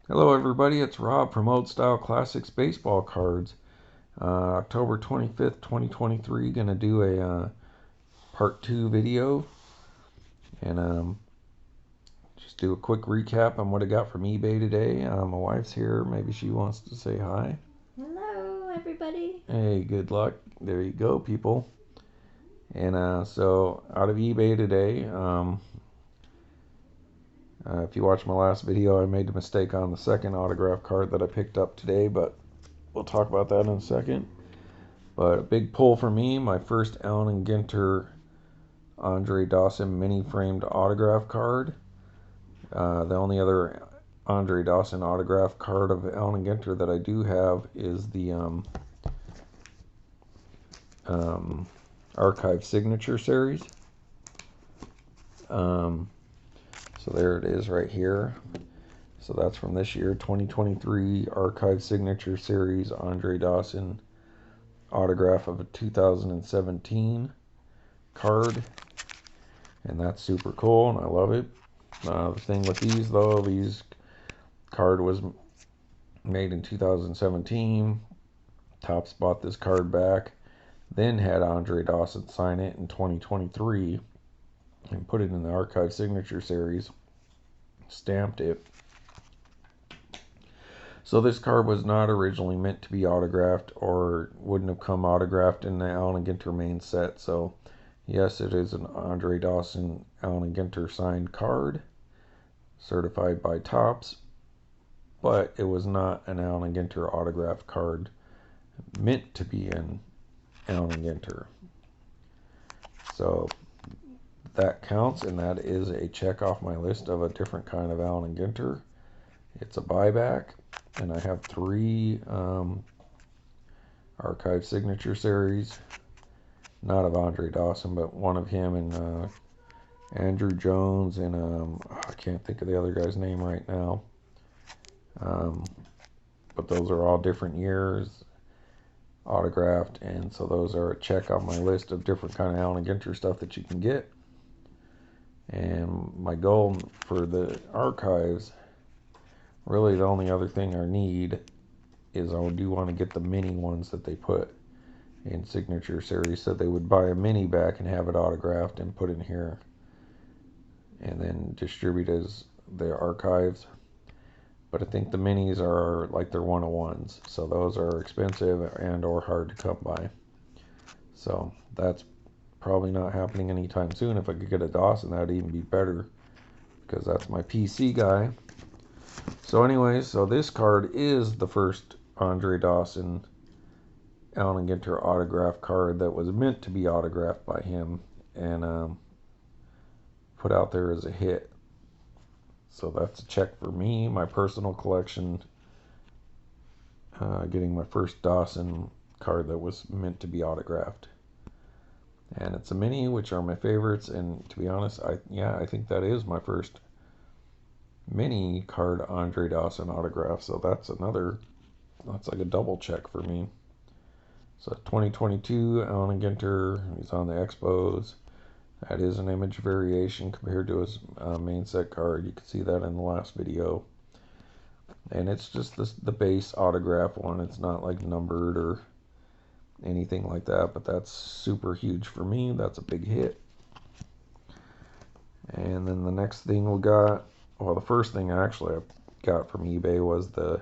Hello everybody, it's Rob from Old Style Classics Baseball Cards. October 25th, 2023, gonna do a part 2 video and just do a quick recap on what I got from eBay today. My wife's here, maybe she wants to say hi. Hello, everybody. Hey, good luck. There you go, people. And so out of eBay today, if you watched my last video, I made the mistake on the second autograph card that I picked up today, but we'll talk about that in a second. But a big pull for me, my first Allen Ginter Andre Dawson mini framed autograph card. The only other Andre Dawson autograph card of Allen Ginter that I do have is the Archive Signature Series. So there it is right here. So that's from this year, 2023 Archive Signature Series Andre Dawson autograph of a 2017 card. And that's super cool, and I love it. The thing with these, though, these card was made in 2017. Topps bought this card back, then had Andre Dawson sign it in 2023 and put it in the Archive Signature Series, stamped it. So this card was not originally meant to be autographed, or wouldn't have come autographed in the Allen Ginter main set. So yes, it is an Andre Dawson Allen Ginter signed card, certified by Topps, but it was not an Allen Ginter autograph card meant to be an Allen Ginter. So that counts, and that is a check off my list of a different kind of Allen Ginter. It's a buyback, and I have three Archive Signature Series, not of Andre Dawson, but one of him and Andrew Jones, and I can't think of the other guy's name right now. But those are all different years autographed, and so those are a check on my list of different kind of Allen Ginter stuff that you can get. And my goal for the archives, really the only other thing I need is I do want to get the mini ones that they put in Signature Series, so they would buy a mini back and have it autographed and put in here and then distribute as their archives. But I think the minis are like their 101s, so those are expensive and or hard to come by. So that's probably not happening anytime soon. If I could get a Dawson, that'd even be better, because that's my PC guy. So anyway, so this card is the first Andre Dawson Allen Ginter autograph card that was meant to be autographed by him and put out there as a hit. So that's a check for me, my personal collection, getting my first Dawson card that was meant to be autographed. And it's a mini, which are my favorites, and to be honest, I think that is my first mini card Andre Dawson autograph, so that's like a double check for me. So 2022 Allen Ginter, he's on the Expos. That is an image variation compared to his main set card. You can see that in the last video. And it's just the base autograph one. It's not like numbered or anything like that, but that's super huge for me. That's a big hit. And then the next thing we got, well, the first thing actually I got from eBay was the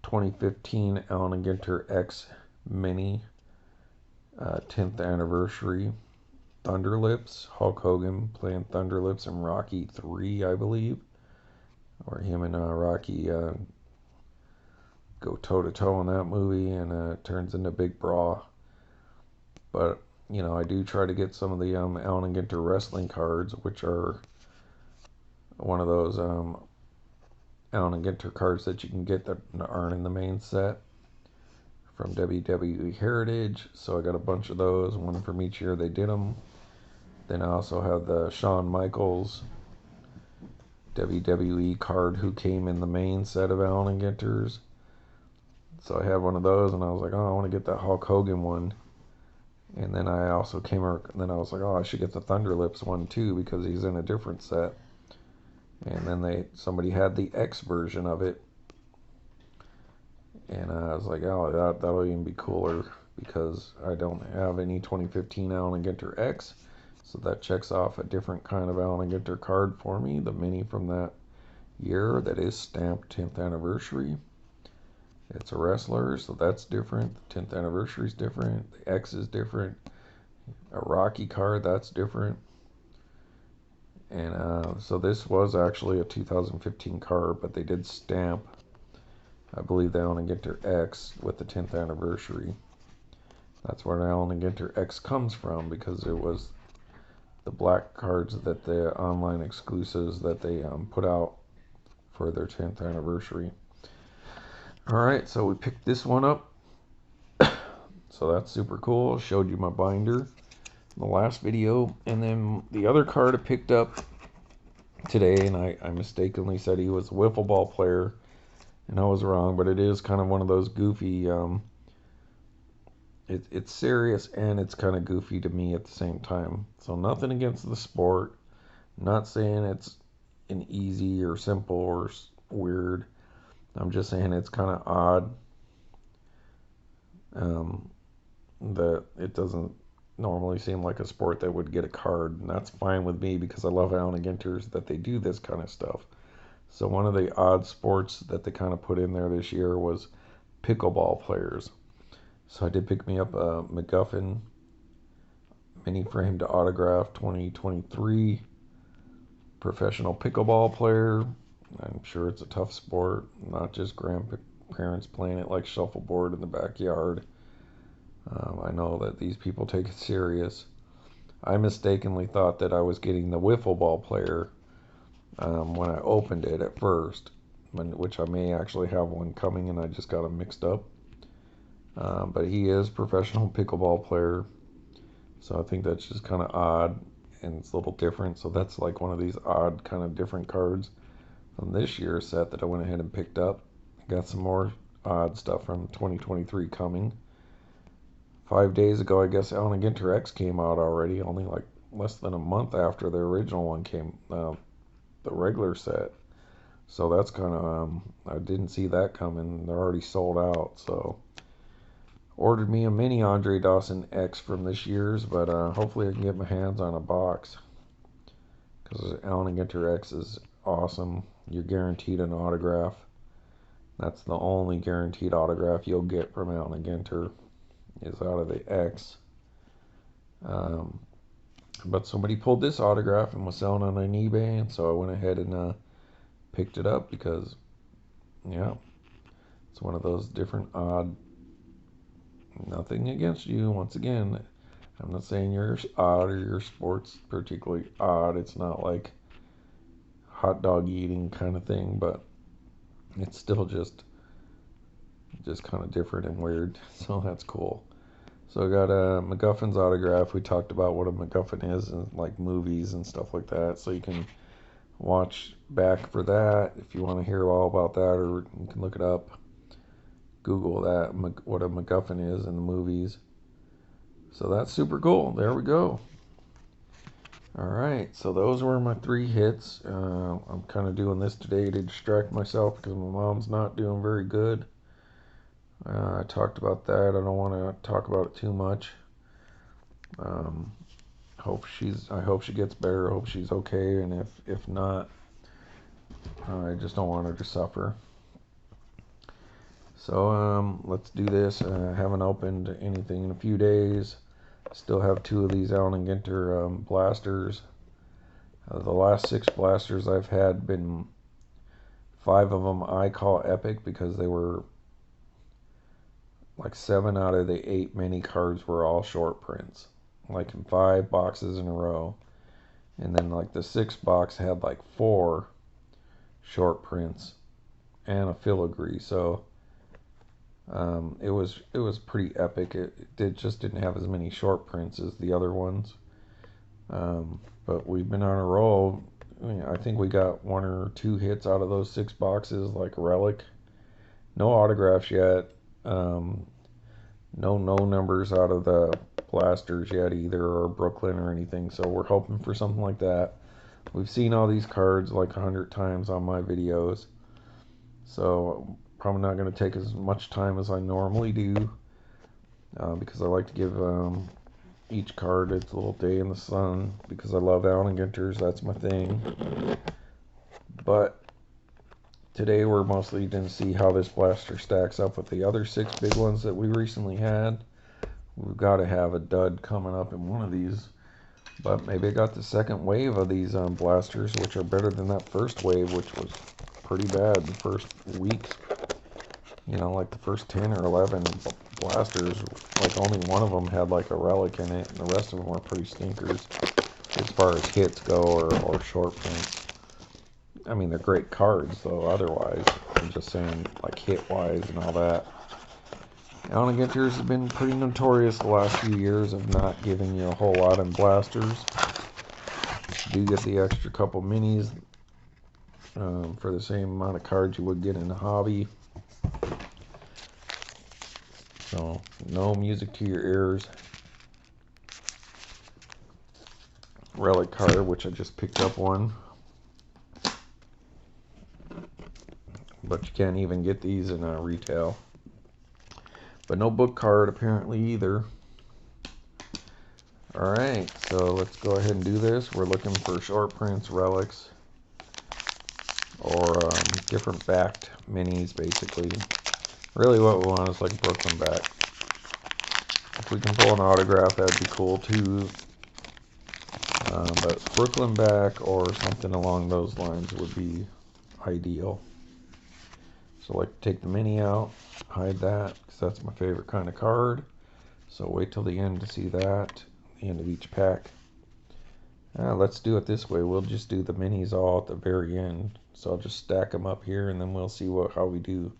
2015 Allen Ginter X Mini 10th anniversary Thunderlips. Hulk Hogan playing Thunderlips in Rocky 3, I believe, where him and Rocky go toe to toe in that movie, and it turns into a big brawl. But you know, I do try to get some of the Allen Ginter wrestling cards, which are one of those Allen Ginter cards that you can get that aren't in the main set from WWE Heritage. So I got a bunch of those, one from each year they did them. Then I also have the Shawn Michaels WWE card who came in the main set of Allen Ginters. So I had one of those, and I was like, oh, I want to get that Hulk Hogan one. And then I also then I was like, oh, I should get the Thunderlips one too, because he's in a different set. And then somebody had the X version of it, And I was like, oh, that'll even be cooler because I don't have any 2015 Allen Ginter X. So that checks off a different kind of Allen Ginter card for me, the mini from that year that is stamped 10th anniversary. It's a wrestler, so that's different. The 10th anniversary is different. The X is different. A Rocky card, that's different. And so this was actually a 2015 card, but they did stamp, I believe, the Allen Ginter X with the 10th anniversary. That's where the Allen Ginter X comes from, because it was the black cards that the online exclusives that they put out for their 10th anniversary. Alright, so we picked this one up. So that's super cool. Showed you my binder in the last video. And then the other card I picked up today, and I mistakenly said he was a wiffle ball player, and I was wrong, but it is kind of one of those goofy, it's serious and it's kind of goofy to me at the same time. So nothing against the sport. Not saying it's an easy or simple or weird. I'm just saying it's kind of odd that it doesn't normally seem like a sport that would get a card. And that's fine with me because I love Allen Ginters that they do this kind of stuff. So one of the odd sports that they kind of put in there this year was pickleball players. So I did pick me up a McGuffin mini framed autograph 2023 professional pickleball player. I'm sure it's a tough sport, not just grandparents playing it like shuffleboard in the backyard. I know that these people take it serious. I mistakenly thought that I was getting the wiffle ball player when I opened it at first, which I may actually have one coming, and I just got them mixed up. But he is professional pickleball player, so I think that's just kind of odd, and it's a little different. So that's like one of these odd kind of different cards from this year's set that I went ahead and picked up. Got some more odd stuff from 2023 coming. 5 days ago, I guess Allen Ginter X came out already, only like less than a month after the original one came, the regular set. So that's kind of, I didn't see that coming. They're already sold out, so ordered me a mini Andre Dawson X from this year's, but hopefully I can get my hands on a box, because Allen Ginter X is awesome. You're guaranteed an autograph. That's the only guaranteed autograph you'll get from Allen Ginter, is out of the X. But somebody pulled this autograph and was selling it on eBay, and so I went ahead and picked it up because, yeah, it's one of those different odd. Nothing against you, once again. I'm not saying you're odd or your sport's particularly odd. It's not like hot dog eating kind of thing, but it's still just kind of different and weird. So that's cool. So I got a McGuffin's autograph. We talked about what a McGuffin is and like movies and stuff like that. So you can watch back for that if you want to hear all about that, or you can look it up. Google that, what a McGuffin is in the movies. So that's super cool. There we go. Alright, so those were my 3 hits. I'm kind of doing this today to distract myself because my mom's not doing very good. I talked about that. I don't want to talk about it too much. I hope she gets better. I hope she's okay, and if not, I just don't want her to suffer. So let's do this. I haven't opened anything in a few days. Still have 2 of these Allen Ginter blasters. The last 6 blasters I've had, been 5 of them I call epic because they were like 7 out of the 8 mini cards were all short prints, like in 5 boxes in a row. And then like the 6th box had like 4 short prints and a filigree. So it was pretty epic. It just didn't have as many short prints as the other ones. But we've been on a roll. I think we got 1 or 2 hits out of those 6 boxes, like relic. No autographs yet. No numbers out of the blasters yet either, or Brooklyn or anything. So we're hoping for something like that. We've seen all these cards like 100 times on my videos. So probably not going to take as much time as I normally do, because I like to give each card its little day in the sun, because I love Allen Ginters. That's my thing. But today we're mostly going to see how this blaster stacks up with the other 6 big ones that we recently had. We've got to have a dud coming up in one of these. But maybe I got the second wave of these blasters, which are better than that first wave, which was pretty bad the first week. You know, like the first 10 or 11 blasters, like only one of them had like a relic in it, and the rest of them were pretty stinkers as far as hits go, or short prints. I mean, they're great cards, though, otherwise. I'm just saying, like, hit-wise and all that. Allen Ginters has been pretty notorious the last few years of not giving you a whole lot in blasters. You do get the extra couple minis for the same amount of cards you would get in a hobby. So, no music to your ears. Relic card, which I just picked up one. But you can't even get these in retail. But no book card apparently either. Alright, so let's go ahead and do this. We're looking for short prints, relics, or different backed minis, basically. Really what we want is like Brooklyn back. If we can pull an autograph, that'd be cool too. But Brooklyn back or something along those lines would be ideal. So like take the mini out, hide that, because that's my favorite kind of card. So wait till the end to see that, the end of each pack. Let's do it this way. We'll just do the minis all at the very end. So I'll just stack them up here, and then we'll see how we do.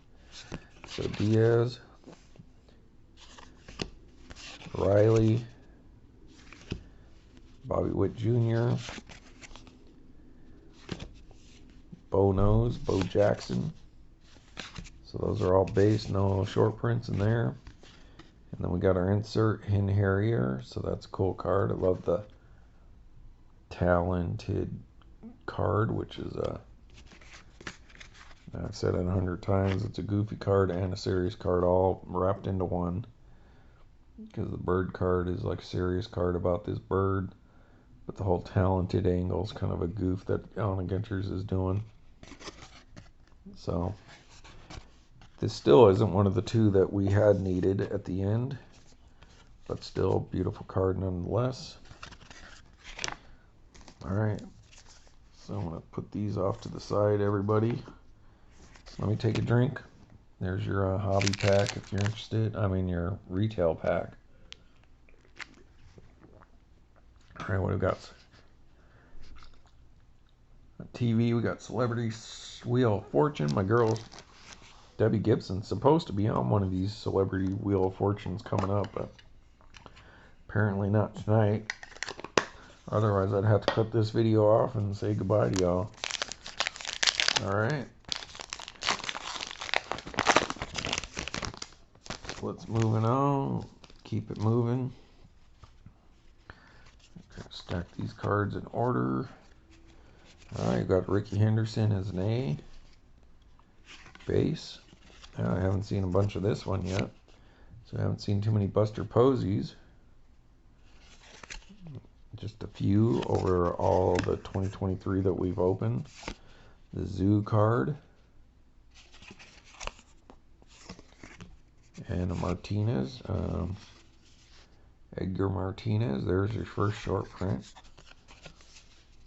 So Diaz, Riley, Bobby Witt Jr., Bo Jackson. So those are all base, no short prints in there. And then we got our insert Hin Harrier. So that's a cool card. I love the talented card, which is I've said it 100 times, it's a goofy card and a serious card all wrapped into one. Because the bird card is like a serious card about this bird, but the whole talented angle is kind of a goof that Allen Ginter's is doing. So this still isn't one of the 2 that we had needed at the end, but still beautiful card nonetheless. Alright, so I'm going to put these off to the side, everybody. Let me take a drink. There's your hobby pack if you're interested. I mean your retail pack. Alright, what do we got? On TV, we got Celebrity Wheel of Fortune. My girl Debbie Gibson's supposed to be on one of these Celebrity Wheel of Fortunes coming up, but apparently not tonight. Otherwise, I'd have to cut this video off and say goodbye to y'all. Alright. Let's moving on. Keep it moving. Okay, stack these cards in order. Alright, you got Ricky Henderson as an A. Base. I haven't seen a bunch of this one yet. So I haven't seen too many Buster Posies. Just a few over all the 2023 that we've opened. The Zoo card. And a Martinez. Edgar Martinez. There's your first short print.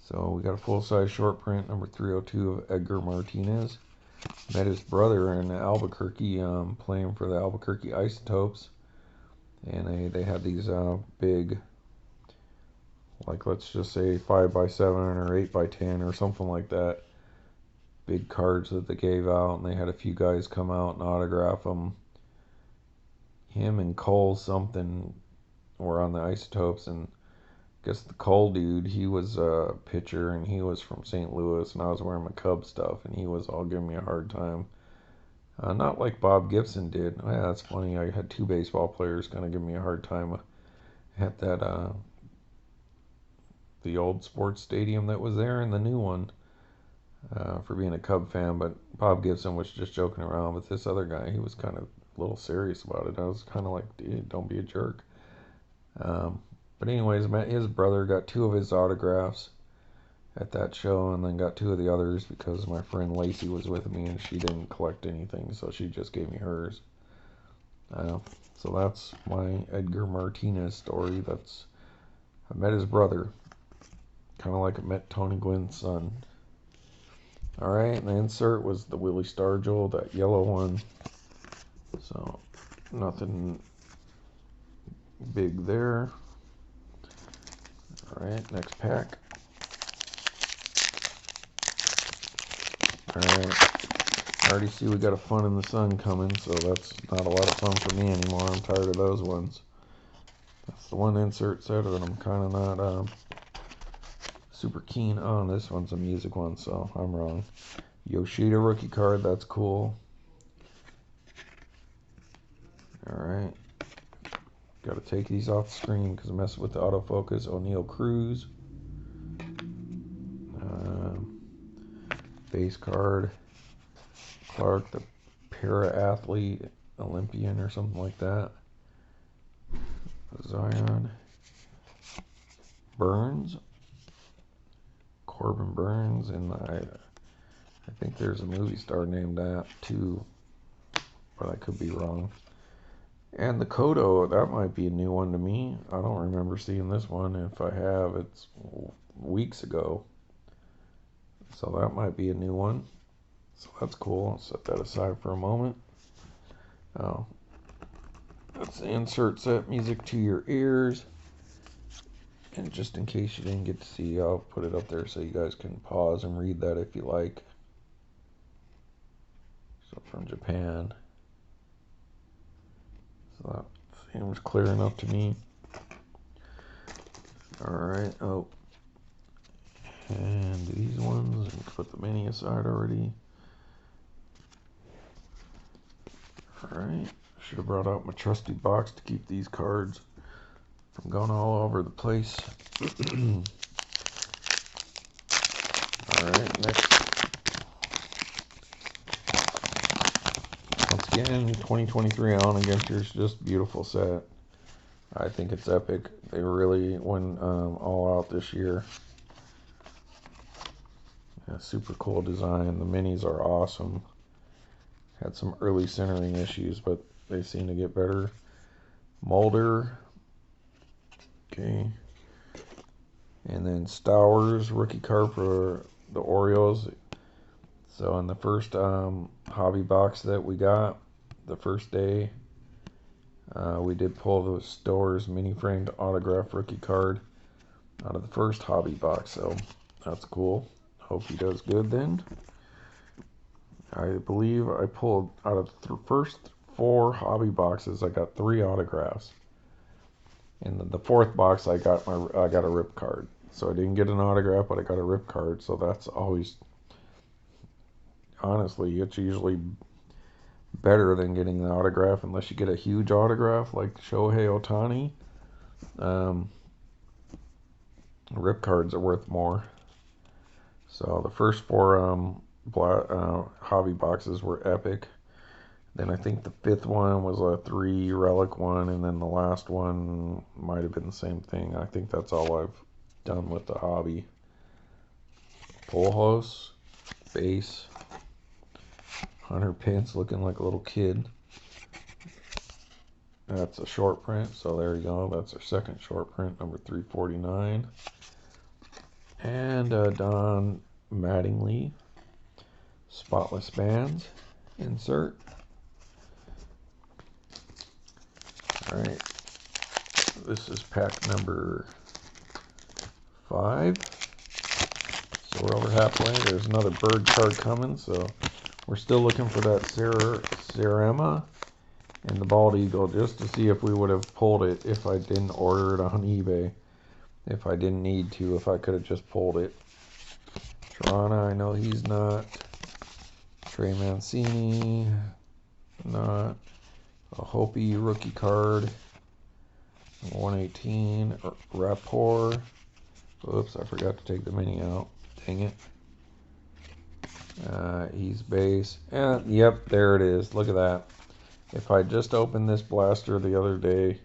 So we got a full-size short print, number 302 of Edgar Martinez. Met his brother in Albuquerque, playing for the Albuquerque Isotopes. And they had these big, like let's just say 5x7 or 8x10 or something like that. Big cards that they gave out, and they had a few guys come out and autograph them. Him and Cole something were on the Isotopes, and I guess the Cole dude, he was a pitcher, and he was from St. Louis, and I was wearing my Cubs stuff, and he was all giving me a hard time. Not like Bob Gibson did. Yeah, that's funny. I had 2 baseball players kind of give me a hard time at that the old sports stadium that was there and the new one. for being a Cub fan, but Bob Gibson was just joking around. But this other guy, he was kind of a little serious about it. I was kind of like, dude, don't be a jerk. But anyways, met his brother, got 2 of his autographs at that show, and then got 2 of the others because my friend Lacey was with me and she didn't collect anything, so she just gave me hers. So that's my Edgar Martinez story. I met his brother, kind of like I met Tony Gwynn's son. Alright, and the insert was the Willie Stargell, that yellow one. So, nothing big there. Alright, next pack. Alright, I already see we got a Fun in the Sun coming, so that's not a lot of fun for me anymore. I'm tired of those ones. That's the one insert set that I'm kind of not super keen on. This one's a music one, so I'm wrong. Yoshida rookie card, that's cool. Alright. Gotta take these off the screen because I'm messing with the autofocus. O'Neal Cruz. Base card. Clark, the para-athlete, Olympian or something like that. Zion. Burns. Corbin Burns, and I think there's a movie star named that too, but I could be wrong. And the Kodo, that might be a new one to me. I don't remember seeing this one. If I have, it's weeks ago. So that might be a new one. So that's cool. I'll set that aside for a moment. Oh, that's the insert set, music to your ears. And just in case you didn't get to see, I'll put it up there so you guys can pause and read that if you like. So from Japan. So that seems clear enough to me. Alright, oh. And these ones, put the mini aside already. Alright, should have brought out my trusty box to keep these cards from going all over the place. Alright, next. Once again, 2023 Allen Ginter's just beautiful set. I think it's epic. They really went all out this year. Yeah, super cool design. The minis are awesome. Had some early centering issues, but they seem to get better. Mulder. Okay. And then Stowers, rookie card for the Orioles. So in the first hobby box that we got, the first day, we did pull the Stowers mini framed autograph rookie card out of the first hobby box. So that's cool. Hope he does good then. I believe I pulled out of the first 4 hobby boxes, I got 3 autographs. And then the 4th box, I got a rip card. So I didn't get an autograph, but I got a rip card. So that's always, honestly, it's usually better than getting the autograph, unless you get a huge autograph like Shohei Ohtani. Rip cards are worth more. So the first 4 hobby boxes were epic. Then I think the 5th one was a 3 relic one, and then the last one might have been the same thing. I think that's all I've done with the hobby. Pujols, base, Hunter Pence looking like a little kid. That's a short print, so there you go. That's our second short print, number 349. And Don Mattingly, spotless bands, insert. Alright, this is pack number 5. So we're over halfway. There's another bird card coming, so we're still looking for that Cerema and the bald eagle, just to see if we would have pulled it if I didn't order it on eBay. If I didn't need to, if I could have just pulled it. Toronto, I know he's not. Trey Mancini, not. A Hopi rookie card. 118. Rapport. Oops, I forgot to take the mini out. Dang it. He's base. And yep, there it is. Look at that. If I just opened this blaster the other day,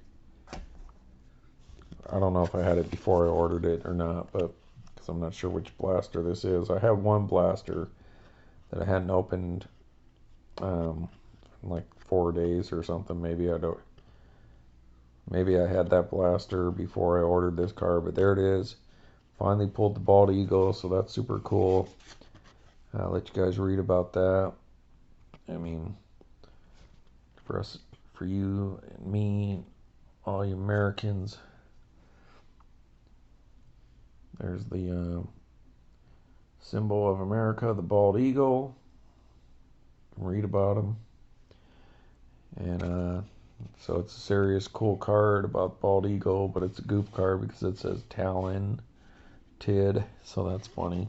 I don't know if I had it before I ordered it or not, but because I'm not sure which blaster this is. I have one blaster that I hadn't opened in like 4 days or something. Maybe I had that blaster before I ordered this card, but there it is. Finally pulled the bald eagle, so that's super cool. I'll let you guys read about that. I mean, for you and me, all you Americans, there's the symbol of America, the bald eagle. Read about him. And so it's a serious, cool card about bald eagle, but it's a goof card because it says talented, so that's funny.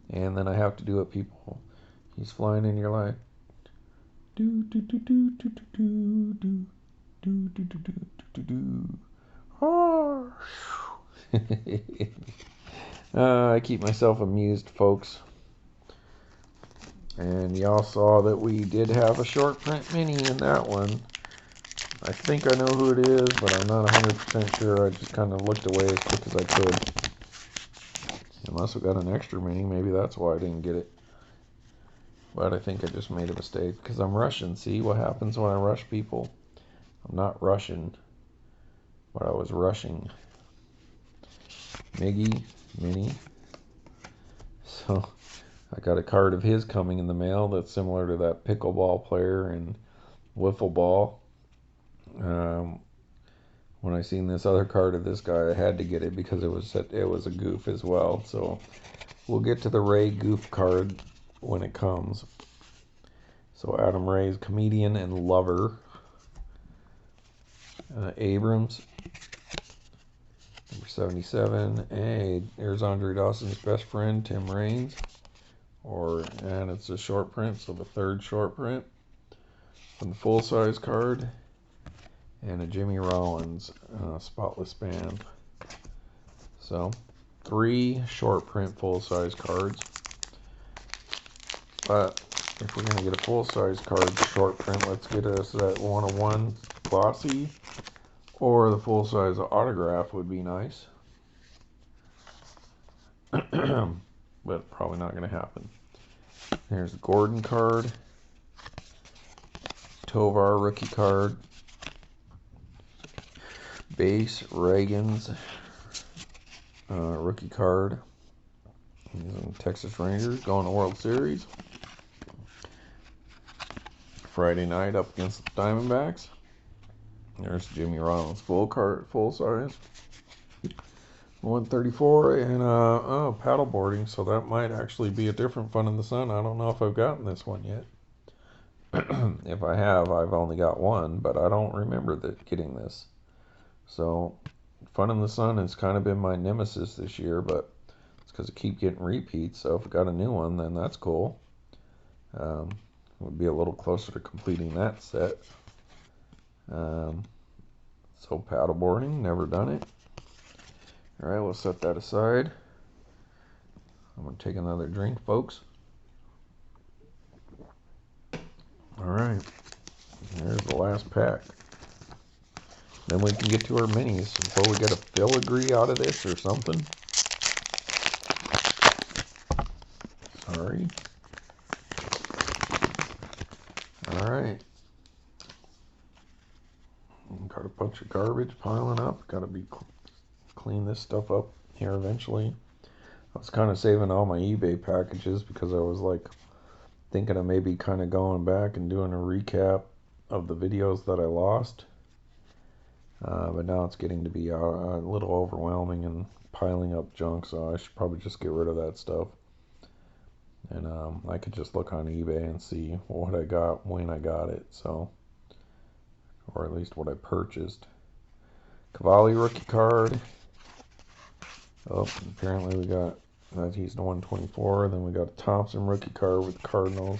And then I have to do it, people. He's flying in your life. Do do do do do do do do do do do do do. I keep myself amused, folks. And y'all saw that we did have a short print mini in that one. I think I know who it is, but I'm not 100% sure. I just kind of looked away as quick as I could. Unless we got an extra mini, maybe that's why I didn't get it. But I think I just made a mistake because I'm rushing. See what happens when I rush, people? I'm not rushing, but I was rushing. Miggy, mini. So I got a card of his coming in the mail that's similar to that pickleball player and wiffle ball. When I seen this other card of this guy, I had to get it because it was a goof as well. So we'll get to the Ray goof card when it comes. So Adam Ray's comedian and lover. Abrams, number 77. Hey, there's Andre Dawson's best friend, Tim Raines. And it's a short print, so the third short print from the full-size card. And a Jimmy Rollins spotless band. So 3 short print full-size cards. But if we're going to get a full-size card short print, let's get us that 101 glossy, or the full-size autograph would be nice. But probably not going to happen. There's the Gordon card, Tovar rookie card, base Reagan's rookie card. He's in Texas Rangers going to World Series. Friday night up against the Diamondbacks. There's Jimmy Rollins full size. 134 and paddleboarding, so that might actually be a different Fun in the Sun. I don't know if I've gotten this one yet. If I have, I've only got one, but I don't remember getting this. So Fun in the Sun has kind of been my nemesis this year, but it's because I keep getting repeats. So if I got a new one, then that's cool. Would be a little closer to completing that set. So paddleboarding, never done it. All right, we'll set that aside. I'm gonna take another drink, folks. All right, there's the last pack. Then we can get to our minis before we get a filigree out of this or something. Sorry. All right. Got a bunch of garbage piling up. Got to clean this stuff up here eventually. I was kind of saving all my eBay packages because I was like thinking of maybe kind of going back and doing a recap of the videos that I lost. But now it's getting to be a little overwhelming and piling up junk, so I should probably just get rid of that stuff. And I could just look on eBay and see what I got when I got it, so, or at least what I purchased. Cavalli rookie card. Oh, apparently we got that. He's the 124. Then we got a Thompson rookie card with the Cardinals,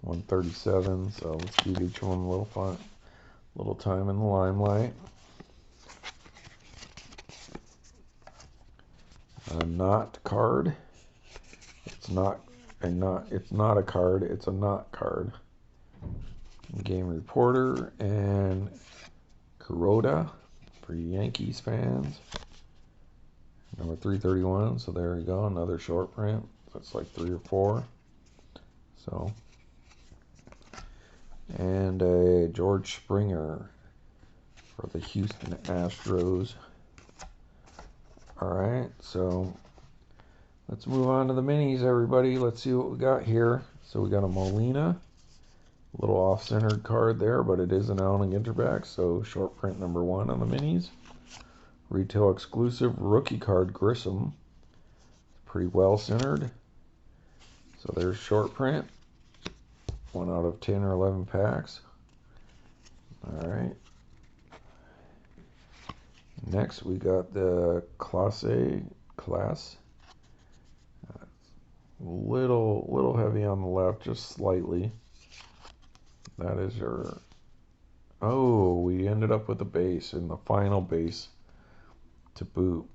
137. So let's give each one a little time in the limelight. A Knott card. It's not it's not a card, it's a not card. Game Reporter and Kuroda for Yankees fans. Number 331, so there you go, another short print. That's like 3 or 4. So, and a George Springer for the Houston Astros. Alright, so let's move on to the minis, everybody. Let's see what we got here. So we got a Molina. A little off-centered card there, but it is an Allen Ginter back, so short print number 1 on the minis. Retail exclusive rookie card Grissom. Pretty well centered. So there's short print. 1 out of 10 or 11 packs. Alright. Next we got the class. Little heavy on the left, just slightly. That is your... Oh, we ended up with a base in the final base to boot.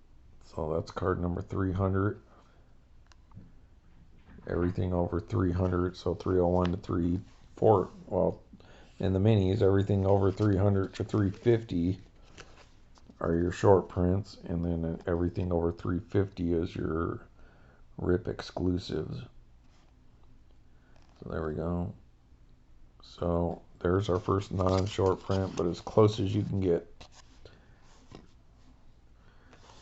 So that's card number 300. Everything over 300, so 301 to 34. Well, in the minis, everything over 300 to 350 are your short prints, and then everything over 350 is your RIP exclusives. So there we go. So there's our first non-short print, but as close as you can get.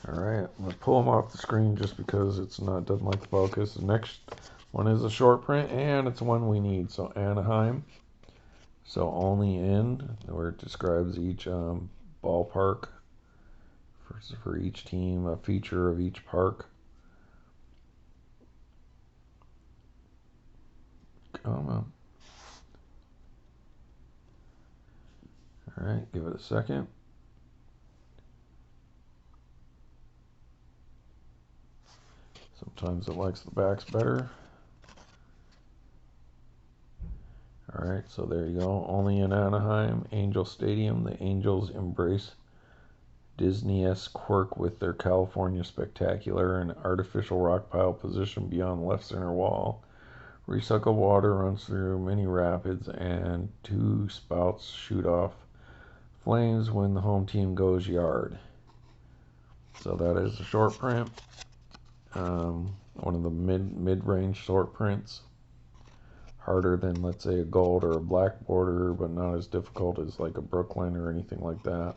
Alright, I'm going to pull them off the screen just because it doesn't like the focus. The next one is a short print, and it's one we need. So Anaheim. So only in, where it describes each ballpark for each team, a feature of each park. Come on. Alright, give it a second. Sometimes it likes the backs better. Alright, so there you go. Only in Anaheim, Angel Stadium. The Angels embrace Disney-esque quirk with their California Spectacular and artificial rock pile positioned beyond left center wall. Recycled water runs through many rapids, and 2 spouts shoot off flames when the home team goes yard. So that is a short print. One of the mid-range short prints. Harder than, let's say, a gold or a black border, but not as difficult as like a Brooklyn or anything like that.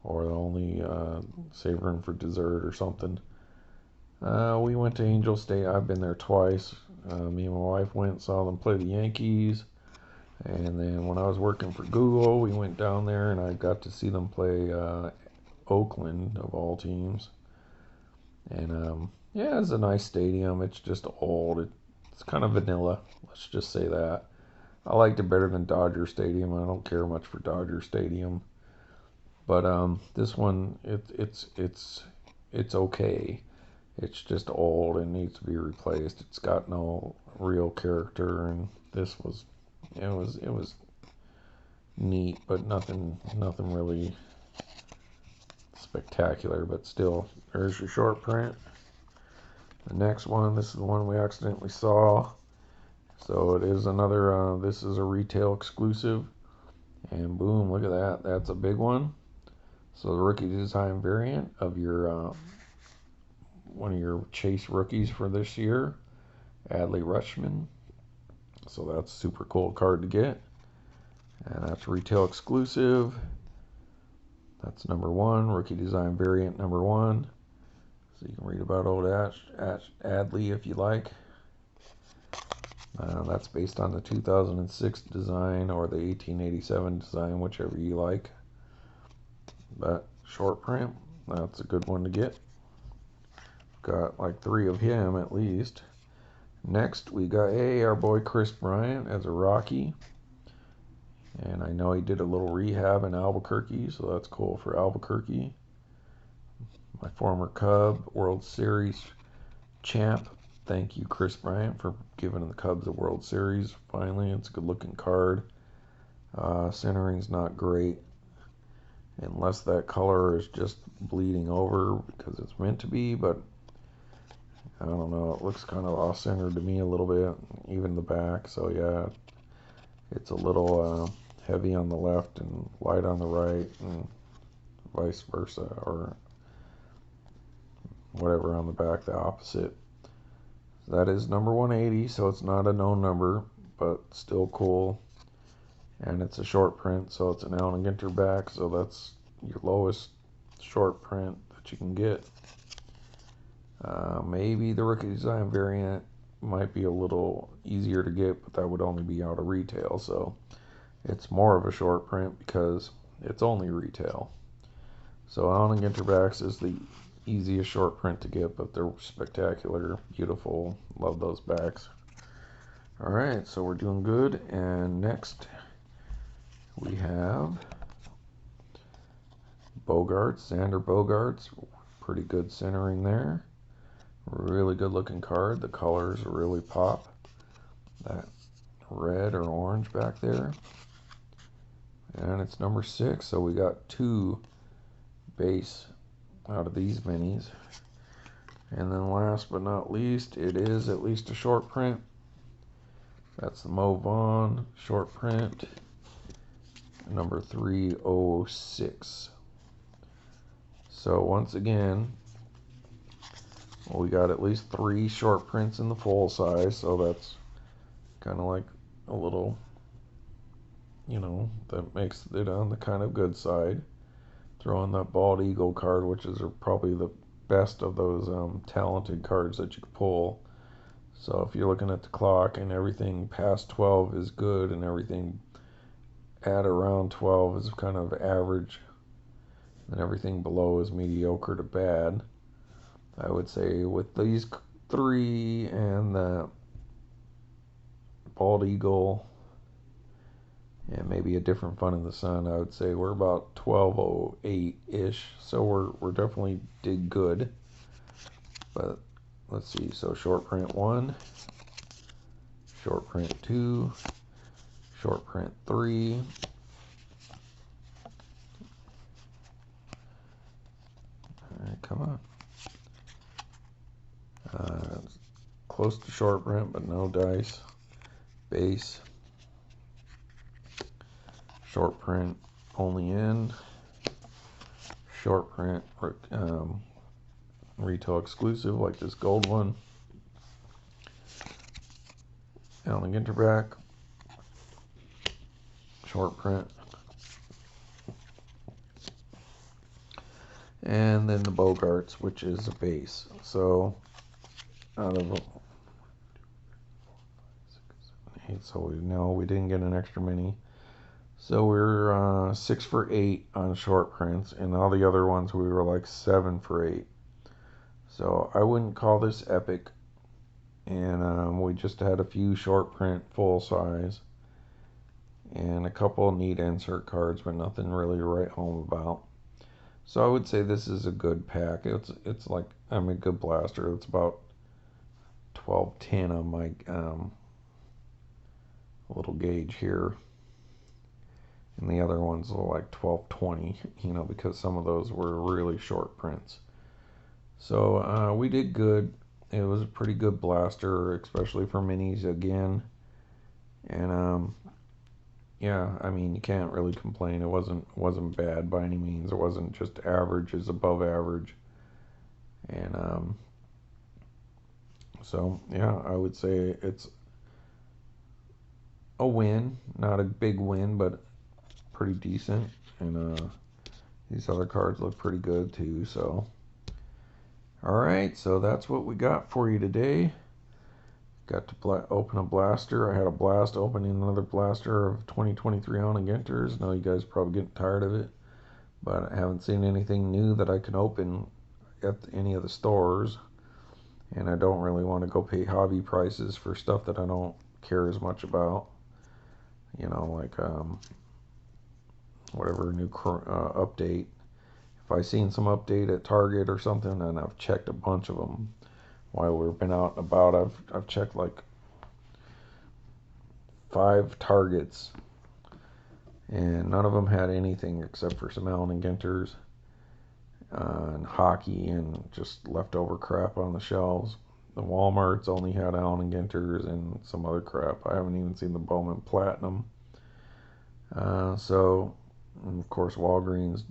Or only savoring for dessert or something. We went to Angel State. I've been there twice. Me and my wife went and saw them play the Yankees. And then when I was working for Google, we went down there and I got to see them play Oakland, of all teams. And yeah, it's a nice stadium. It's just old. It's kind of vanilla. Let's just say that. I liked it better than Dodger Stadium. I don't care much for Dodger Stadium. But this one, it's okay. It's just old and needs to be replaced. It's got no real character, and this was, it was neat, but nothing really spectacular. But still, there's your short print. The next one, this is the one we accidentally saw. So it is another. This is a retail exclusive, and boom, look at that. That's a big one. So the rookie design variant of your one of your chase rookies for this year, Adley Rutschman. So that's a super cool card to get, and that's retail exclusive. That's number 1, rookie design variant number 1. So you can read about old Adley if you like. That's based on the 2006 design or the 1887 design, whichever you like. But short print, that's a good one to get. Got like 3 of him at least. Next we got our boy Chris Bryant as a Rocky. And I know he did a little rehab in Albuquerque, so that's cool for Albuquerque. My former Cub World Series champ. Thank you, Chris Bryant, for giving the Cubs a World Series. Finally, it's a good looking card. Centering's not great, unless that color is just bleeding over because it's meant to be, but I don't know, it looks kind of off-centered to me a little bit, even the back. So yeah, it's a little heavy on the left and light on the right, and vice versa, or whatever on the back, the opposite. That is number 180, so it's not a known number, but still cool. And it's a short print, so it's an Allen Ginter back, so that's your lowest short print that you can get. Maybe the rookie design variant might be a little easier to get, but that would only be out of retail, so it's more of a short print because it's only retail. So Allen Ginter backs is the easiest short print to get, but they're spectacular, beautiful. Love those backs. Alright, so we're doing good, and next we have Bogaerts, Xander Bogaerts. Pretty good centering there. Really good looking card. The colors really pop. That red or orange back there. And it's number 6, so we got 2 base out of these minis. And then last but not least, it is at least a short print. That's the Mo Vaughn short print, number 306. So once again, we got at least 3 short prints in the full size, so that's kind of like a little, that makes it on the kind of good side. Throw in that bald eagle card, which is probably the best of those talented cards that you could pull. So if you're looking at the clock and everything past 12 is good and everything at around 12 is kind of average and everything below is mediocre to bad, I would say with these 3 and the bald eagle and maybe a different Fun in the Sun, I would say we're about 1208-ish. So we're definitely did good. But let's see, so short print 1, short print 2, short print 3, alright, come on. Close to short print, but no dice. Base. Short print only in. Short print retail exclusive, like this gold one. Allen Ginter back. Short print. And then the Bogaerts, which is a base. So out of 8, so we didn't get an extra mini. So we're 6 for 8 on short prints, and all the other ones we were like 7 for 8. So I wouldn't call this epic. And we just had a few short print full size and a couple of neat insert cards, but nothing really to write home about. So I would say this is a good pack. It's like, I mean, good blaster. It's about 1210 on my little gauge here. And the other ones are like 1220, because some of those were really short prints. So we did good. It was a pretty good blaster, especially for minis again. And yeah, I mean, you can't really complain. It wasn't bad by any means. It wasn't just average, it's above average. And so yeah, I would say it's a win, not a big win, but pretty decent. And these other cards look pretty good too. So alright, so that's what we got for you today. Got to open a blaster. I had a blast opening another blaster of 2023 Allen Ginters. I know you guys are probably getting tired of it, but I haven't seen anything new that I can open at any of the stores, and I don't really want to go pay hobby prices for stuff that I don't care as much about. Like whatever new update. If I seen some update at Target or something, and I've checked a bunch of them while we've been out and about, I've checked like 5 Targets, and none of them had anything except for some Allen Ginters and hockey and just leftover crap on the shelves. the Walmarts only had Allen Ginters and some other crap. I haven't even seen the Bowman Platinum. So, and of course, Walgreens,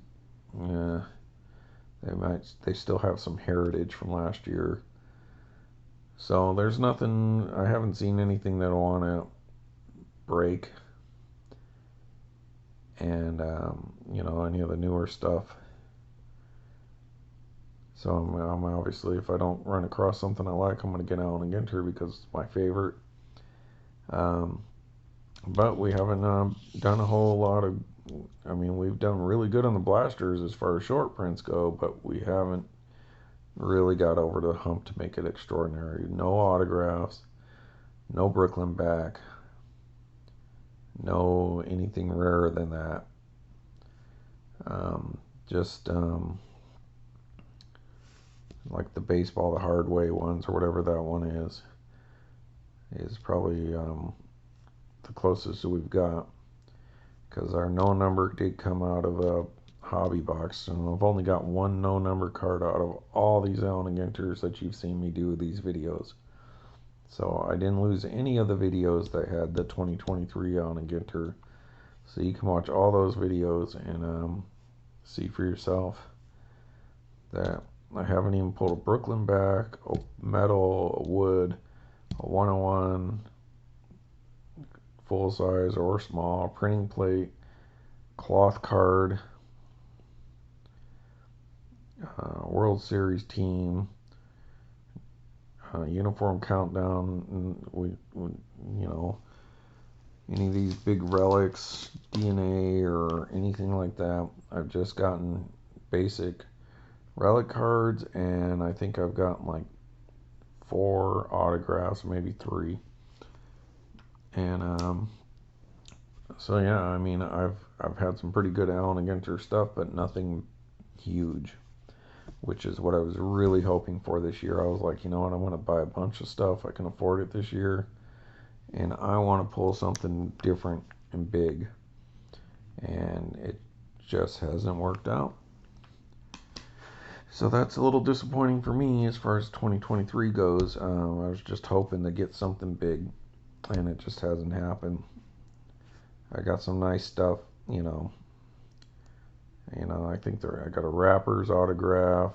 yeah, they still have some heritage from last year. So there's nothing, I haven't seen anything that I want to break. And, any of the newer stuff. So I'm obviously, if I don't run across something I like, I'm going to get Allen Ginter because it's my favorite. But we haven't done a whole lot of, we've done really good on the blasters as far as short prints go, but we haven't really got over the hump to make it extraordinary. No autographs, no Brooklyn back, no anything rarer than that. Just like the baseball, the hard way ones, or whatever that one is probably the closest that we've got. Because our no number did come out of a hobby box, and I've only got one no number card out of all these Allen Ginters that you've seen me do these videos. So I didn't lose any of the videos that had the 2023 Allen Ginter. So you can watch all those videos and see for yourself that I haven't even pulled a Brooklyn back, a metal, a wood, a 101, full size or small, printing plate, cloth card, World Series team, uniform countdown, any of these big relics, DNA or anything like that. I've just gotten basic relic cards, and I think I've gotten like 4 autographs, maybe 3. And so yeah, I've had some pretty good Allen Ginter stuff, but nothing huge, which is what I was really hoping for this year. I was like, you know what, I'm going to buy a bunch of stuff. I can afford it this year, and I want to pull something different and big, and it just hasn't worked out. So that's a little disappointing for me as far as 2023 goes. I was just hoping to get something big, and it just hasn't happened. I got some nice stuff, I think I got a Rapper's autograph,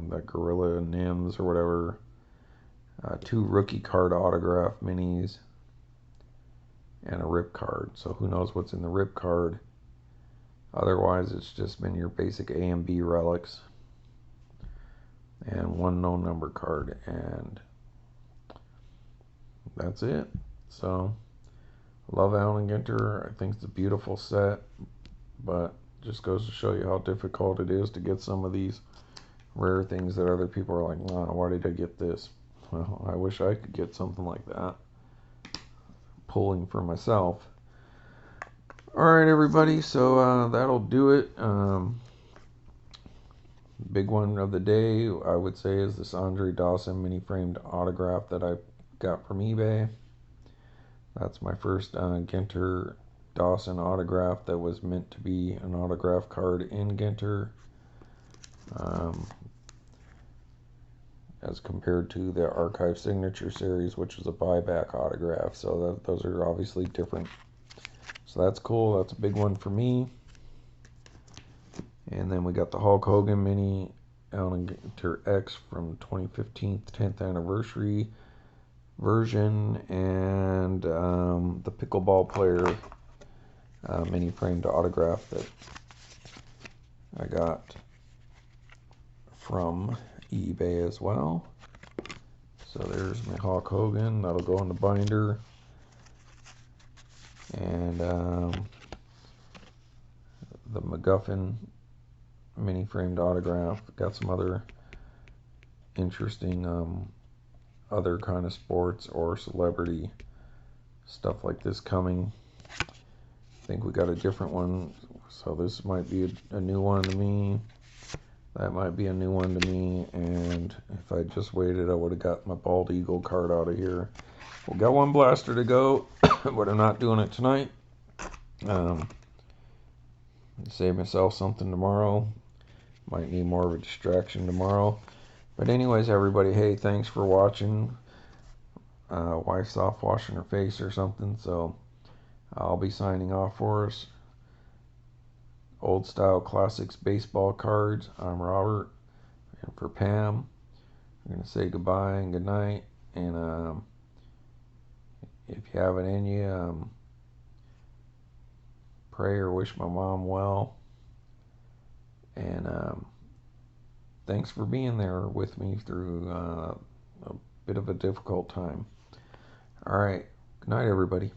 that Gorilla Nims or whatever, 2 rookie card autograph minis, and a rip card. So who knows what's in the rip card. Otherwise, it's just been your basic A and B relics, and 1 no number card, and that's it. So, love Allen Ginter. I think it's a beautiful set, but just goes to show you how difficult it is to get some of these rare things that other people are like, wow, why did I get this? Well, I wish I could get something like that. Pulling for myself. Alright, everybody, so that'll do it. Big one of the day, I would say, is this Andre Dawson mini framed autograph that I got from eBay. That's my first Ginter Dawson autograph that was meant to be an autograph card in Ginter, as compared to the Archive Signature Series, which was a buyback autograph. So those are obviously different. So that's cool. That's a big one for me. And then we got the Hulk Hogan mini Allen Ginter X from 2015 10th anniversary version, and the pickleball player mini framed autograph that I got from eBay as well. So there's my Hulk Hogan. That'll go in the binder. And the McGuffin mini framed autograph. Got some other interesting other kind of sports or celebrity stuff like this coming. I think we got a different one, so this might be a new one to me. That might be a new one to me, and if I just waited, I would have got my Bald Eagle card out of here. We got one blaster to go, but I'm not doing it tonight. Save myself something tomorrow. Might need more of a distraction tomorrow. But anyways, everybody, hey, thanks for watching. Wife's off washing her face or something, so I'll be signing off for us. Old Style Classics Baseball Cards. I'm Robert, and for Pam, we're going to say goodbye and good night. And if you have it in you, pray or wish my mom well. And thanks for being there with me through a bit of a difficult time. All right. Good night, everybody.